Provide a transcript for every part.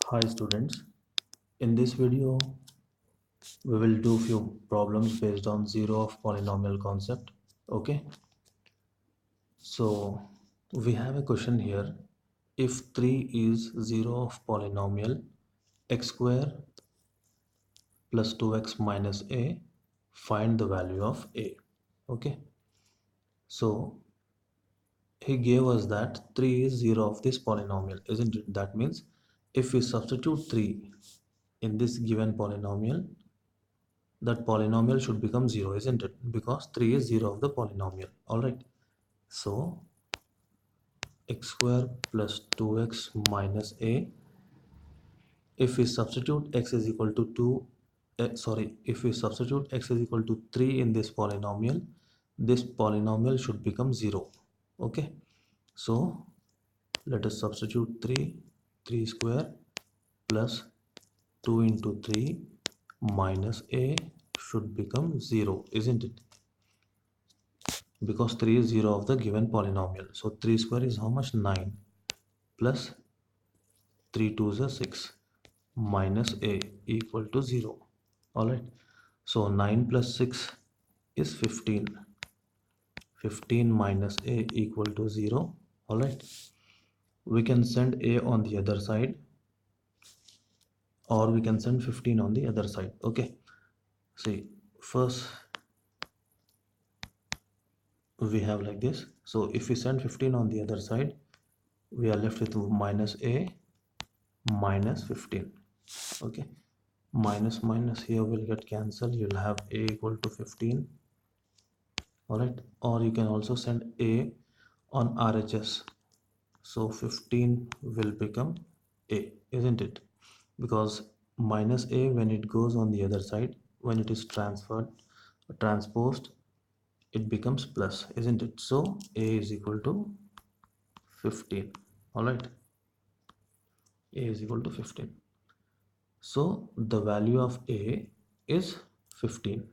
Hi students, in this video we will do few problems based on zero of polynomial concept. Okay, so we have a question here. If 3 is zero of polynomial x square plus 2x minus a, find the value of a. Okay, so he gave us that 3 is zero of this polynomial, isn't it? That means if we substitute 3 in this given polynomial, that polynomial should become 0, isn't it? Because 3 is 0 of the polynomial. Alright, so x square plus 2x minus a, if we substitute x is equal to 2, if we substitute x is equal to 3 in this polynomial should become 0. Okay, so let us substitute 3 square plus 2 into 3 minus a should become 0, isn't it? Because 3 is 0 of the given polynomial. So 3 square is how much? 9 plus 3 2s are 6 minus a equal to 0. Alright. So 9 plus 6 is 15. 15 minus a equal to 0. Alright. We can send a on the other side, or we can send 15 on the other side. Okay. See, first we have like this. So if we send 15 on the other side, we are left with minus a minus 15. Okay, minus minus here will get cancelled. You'll have a equal to 15. All right, or you can also send a on RHS, so 15 will become a, isn't it? Because minus a, when it goes on the other side, when it is transposed, it becomes plus, isn't it? So a is equal to 15. All right, a is equal to 15. So the value of a is 15.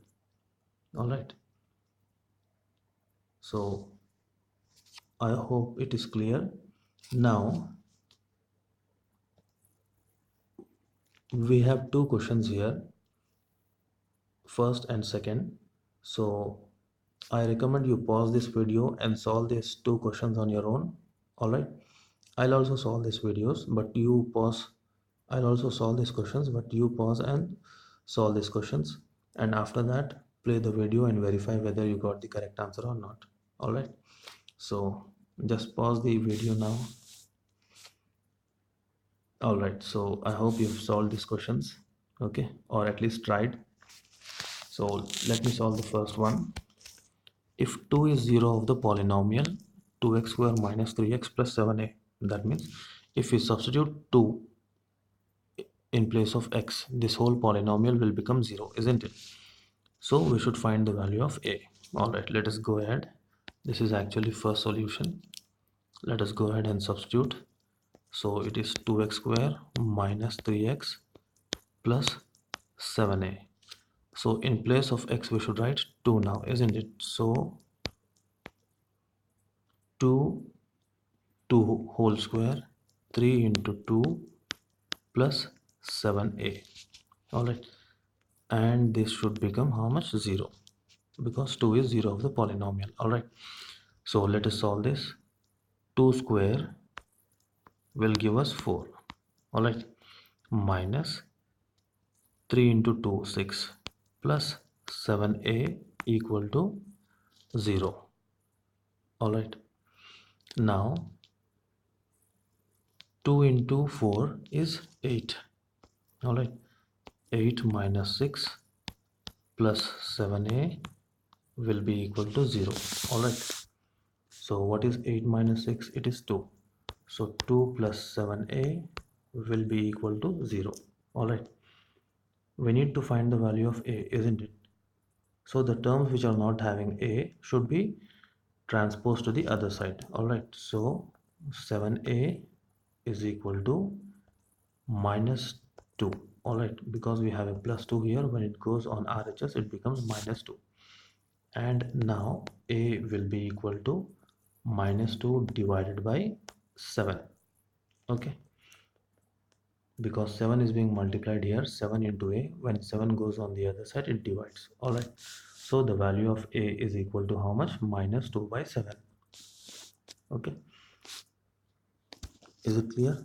All right, so I hope it is clear. Now we have two questions here, first and second. So I recommend you pause this video and solve these two questions on your own. All right, I'll also solve these videos, but you pause. I'll also solve these questions, but you pause and solve these questions, and after that play the video and verify whether you got the correct answer or not. All right, so just pause the video now. All right, so I hope you've solved these questions, okay, or at least tried. So let me solve the first one. If 2 is 0 of the polynomial 2x square minus 3x plus 7a, that means if we substitute 2 in place of x, this whole polynomial will become 0, isn't it? So we should find the value of a. All right, let us go ahead. This is actually first solution. Let us go ahead and substitute. So it is 2x square minus 3x plus 7a. So in place of x we should write 2 now, isn't it? So 2 2 whole square, 3 into 2 plus 7a. All right, and this should become how much? 0, because 2 is 0 of the polynomial. All right, so let us solve this. 2 square will give us 4. All right, minus 3 into 2 6 plus 7a equal to 0. All right, now 2 into 4 is 8. All right, 8 minus 6 plus 7a will be equal to 0. All right, so what is 8 minus 6? It is 2. So 2 plus 7a will be equal to 0. All right, we need to find the value of a, isn't it? So the terms which are not having a should be transposed to the other side. All right, so 7a is equal to minus 2. All right, because we have a plus 2 here, when it goes on RHS it becomes minus 2, and now a will be equal to minus 2 divided by 7. Okay, because 7 is being multiplied here, 7 into a. When 7 goes on the other side, it divides. All right, so the value of a is equal to how much? Minus 2 by 7. Okay, is it clear?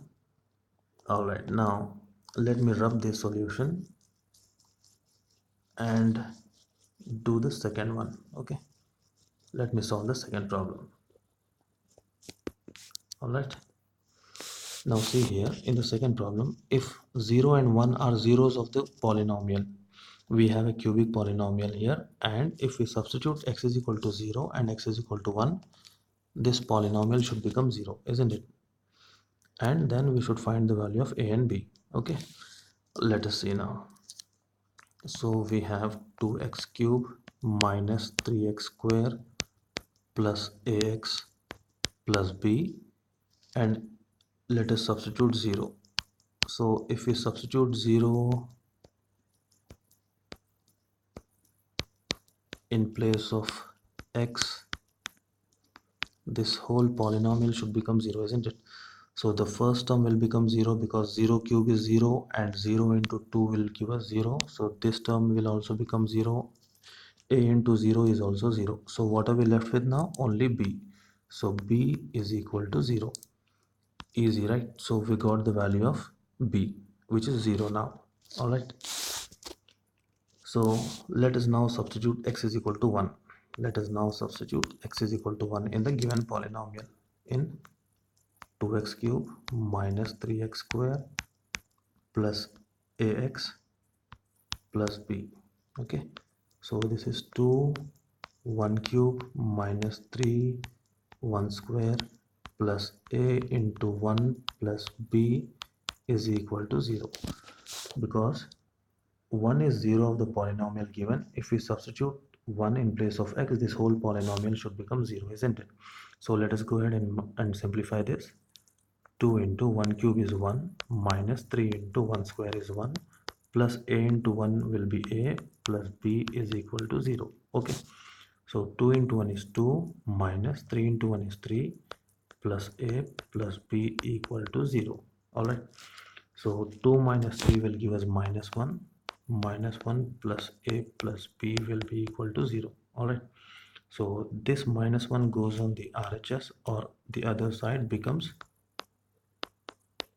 All right, now let me rub this solution and do the second one. Okay, let me solve the second problem. All right, now see here in the second problem, if 0 and 1 are zeros of the polynomial, we have a cubic polynomial here, and if we substitute x is equal to 0 and x is equal to 1, this polynomial should become 0, isn't it? And then we should find the value of a and b. Okay, let us see now. So we have 2x cube minus 3x square plus ax plus b, and let us substitute 0. So if we substitute 0 in place of x, this whole polynomial should become 0, isn't it? So the first term will become 0 because 0 cube is 0 and 0 into 2 will give us 0. So this term will also become 0. A into 0 is also 0. So what are we left with now? Only b. So b is equal to 0. Easy, right? So we got the value of b, which is 0 now. All right. So let us now substitute x is equal to 1. Let us now substitute x is equal to 1 in the given polynomial in 2x cube minus 3x square plus ax plus b. Okay, so this is 2 1 cube minus 3 1 square plus a into 1 plus b is equal to 0, because 1 is 0 of the polynomial given. If we substitute 1 in place of x, this whole polynomial should become 0, isn't it? So let us go ahead and simplify this. 2 into 1 cube is 1 minus 3 into 1 square is 1 plus a into 1 will be a plus b is equal to 0. Okay, so 2 into 1 is 2 minus 3 into 1 is 3 plus a plus b equal to 0. All right, so 2 minus 3 will give us minus 1. Minus 1 plus a plus b will be equal to 0. All right, so this minus 1 goes on the RHS, or the other side becomes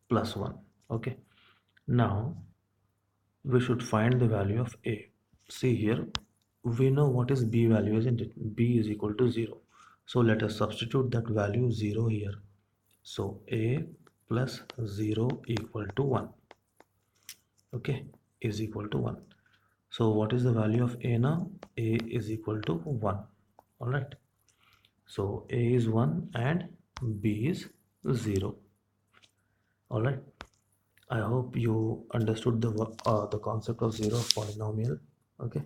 plus 1. Okay, now we should find the value of a. See here, we know what is b value, isn't it? B is equal to 0. So let us substitute that value 0 here. So a plus 0 equal to 1. Okay, is equal to 1. So what is the value of a now? A is equal to 1. All right, so a is 1 and b is 0. All right, I hope you understood the concept of zero polynomial. Okay.